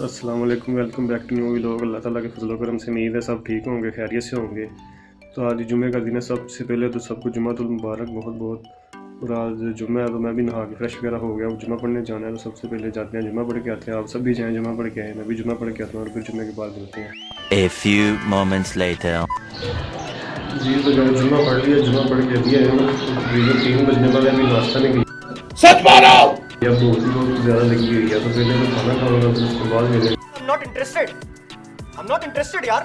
अस्सलाम वालेकुम, welcome back to new vlog. अल्लाह ताला के फजल करम से उम्मीद है सब ठीक होंगे, खैरियत से होंगे। तो आज जुमे का दिन है। सबसे पहले तो सबको जुम्मतुल मुबारक बहुत बहुत। और आज जुम्मा है तो मैं भी नहा के फ्रेश वगैरह हो गया, जुम्मा पढ़ने जाना है। तो सबसे पहले जाते हैं जुम्मा पढ़ के आते हैं। आप सब भी जाएँ जुम्मा पढ़ के आए, मैं भी जुम्मा पढ़ के आता हूँ और फिर जुम्मे के बाद मिलते हैं। A few moments later. जी तो जब जुम्मा पढ़ लिया, जुम्मा पढ़ के अभी आए हूँ। तकरीबन 3 बजने वाले, अभी नाश्ता नहीं किया। सच बोलो। या भूख भी बहुत ज़्यादा लगी हुई है, तो पहले तो खाना खाऊंगा, फिर उसके बाद मेरे I'm not interested यार,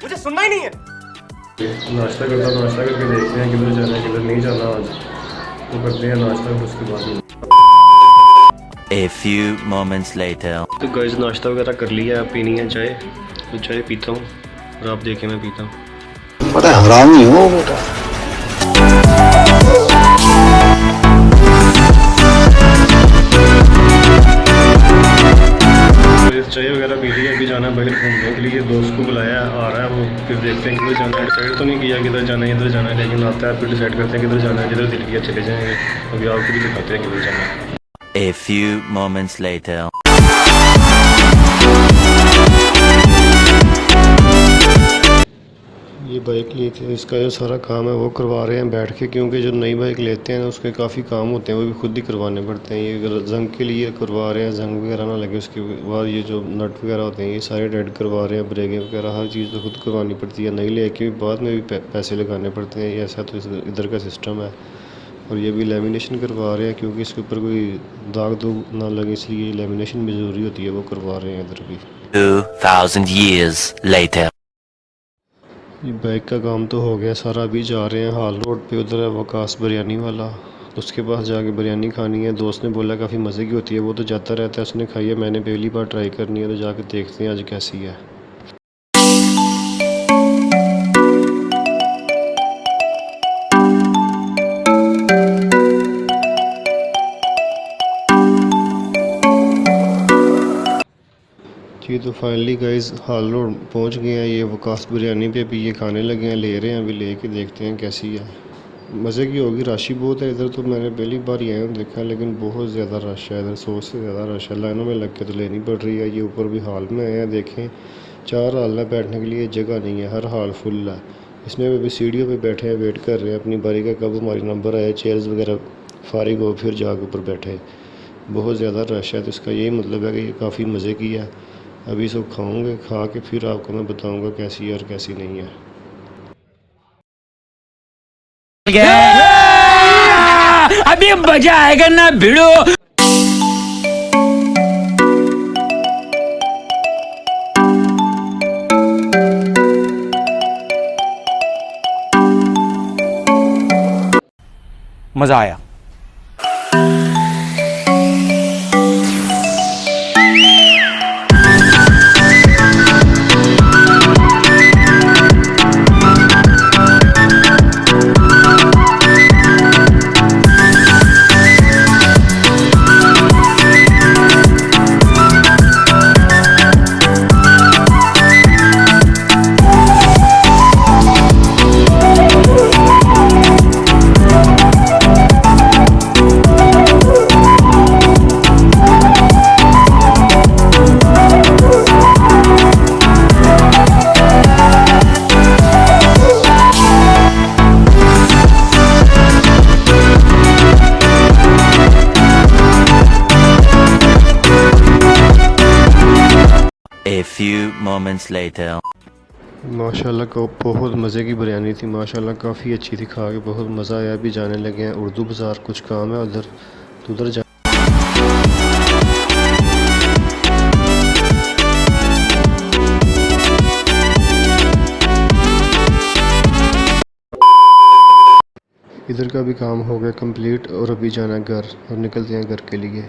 मुझे सुनना ही नहीं है। नाश्ता करके देखते हैं किधर जाना है किधर नहीं जाना। आज तो करते हैं नाश्ता, फिर उसके बाद A few moments later. तो गाइस नाश्ता वगैरह कर लिया है, पीनी है चाय, तो चाय पीता हूँ और आप देखें मैं पीता हूँ। बड़ा हरामी हो बेटा। चाय वगैरह पी ली है, अभी जाना है बाहर घूमने के लिए। दोस्त को बुलाया आ रहा है वो, फिर देखते हैं किधर जाना है। डिसाइड तो नहीं किया किधर जाना है इधर जाना है, लेकिन आता है फिर डिसाइड करते हैं किधर जाना है। जिधर दिल किया चले जाएंगे। अभी आपको भी दिखाते हैं किधर जाना है। A few moments later. ये बाइक ली थी, इसका जो सारा काम है वो करवा रहे हैं बैठ के, क्योंकि जो नई बाइक लेते हैं उसके काफ़ी काम होते हैं, वो भी खुद ही करवाने पड़ते हैं। ये जंग के लिए करवा रहे हैं, जंग वगैरह ना लगे। उसके बाद ये जो नट वगैरह होते हैं ये सारे डेड करवा रहे हैं, ब्रेकें वगैरह हर चीज़ तो खुद करवानी पड़ती है। नई लेके भी बाद में भी पैसे लगाने पड़ते हैं। ये ऐसा तो इधर का सिस्टम है। और ये भी लेमिनेशन करवा रहे हैं, क्योंकि इसके ऊपर कोई दाग दूग ना लगे, इसलिए लेमिनेशन भी ज़रूरी होती है, वो करवा रहे हैं इधर भी। 2000 years later. ये बाइक का काम तो हो गया सारा, अभी जा रहे हैं हाल रोड पे, उधर है वकास बिरयानी वाला। उसके पास जाके बिरयानी खानी है। दोस्त ने बोला काफ़ी मज़े की होती है, वो तो जाता रहता है, उसने खाई है, मैंने पहली बार ट्राई करनी है, तो जाके देखते हैं आज कैसी है। ये तो फाइनली गाइस हाल रोड पहुँच गए हैं। ये वकास बिरयानी पे भी ये खाने लगे हैं, ले रहे हैं, अभी लेके देखते हैं कैसी है। मज़े की होगी। रश ही बहुत है इधर, तो मैंने पहली बार ही आया हूँ देखा, लेकिन बहुत ज़्यादा रश है इधर, 100 से ज़्यादा रश है। लाइनों में लग के तो लेनी पड़ रही है। ये ऊपर भी हाल में आए हैं, देखें 4 हाल है, बैठने के लिए जगह नहीं है, हर हाल फुल है। इसमें भी सीढ़ियों पे बैठे हैं, वेट कर रहे हैं अपनी बारी का, कब हमारी नंबर आए, चेयर्स वगैरह फारिग हो फिर जाके ऊपर बैठे। बहुत ज़्यादा रश है, तो इसका यही मतलब है कि ये काफ़ी मज़े की है। अभी सब खाऊंगे, खा के फिर आपको मैं बताऊंगा कैसी है और कैसी नहीं है। अभी मजा आएगा ना भिड़ो। मजा आया। A few moments later. माशाल्लाह को बहुत मज़े की बिरयानी थी, माशाल्लाह काफ़ी अच्छी थी, खा के बहुत मज़ा आया। अभी जाने लगे हैं उर्दू बाज़ार, कुछ काम है उधर, तो उधर जा। इधर का भी काम हो गया कंप्लीट, और अभी जाना है घर, और निकलते हैं घर के लिए।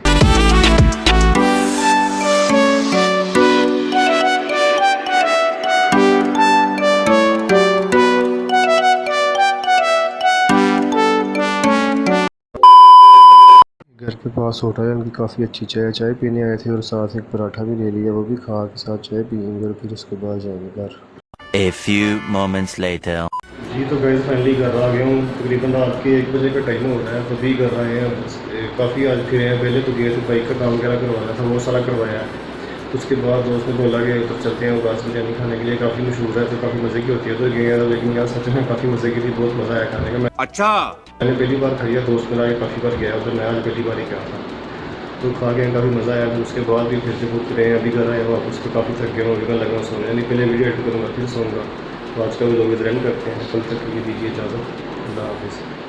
घर के पास होटल है, उनकी काफ़ी अच्छी चाय पीने आए थे, और साथ एक पराठा भी ले लिया, वो भी खा के साथ चाय पियेंगे, और फिर उसके बाद जाएंगे घर। A few moments later. जी तो गाइस फाइनली घर आ गया हूँ। तकरीबन रात के 1 बजे का टाइम हो रहा है, तो भी कर रहे हैं। काफ़ी आज फिरे हैं, पहले तो गए थे बाइक का काम वगैरह करवाया था, वो सारा करवाया है। उसके बाद दोस्त ने बोला कि उधर चलते हैं वकास बिरयानी खाने के लिए, काफ़ी मशहूर है, तो काफ़ी मज़े की होती है, तो गए हैं, लेकिन यहाँ सच में काफ़ी मज़े की थी, बहुत मज़ा आया खाने का। अच्छा मैंने पहली बार खाई है, दोस्त मेरा काफ़ी बार गया उधर, मैं आज पहली बार ही गया था, तो खा के काफ़ी मज़ा आया। उसके बाद भी फिर से भूख रहे हैं, अभी घर आए वापस, तो काफ़ी थक गए होंगे, लगा सोने, नहीं पहले वीडियो एडिट करूँगा फिर सोऊंगा। तो आज का व्लॉग इधर एंड करते हैं, कल तक के लिए दीजिए इजाज़त, अल्लाह हाफ़िज़।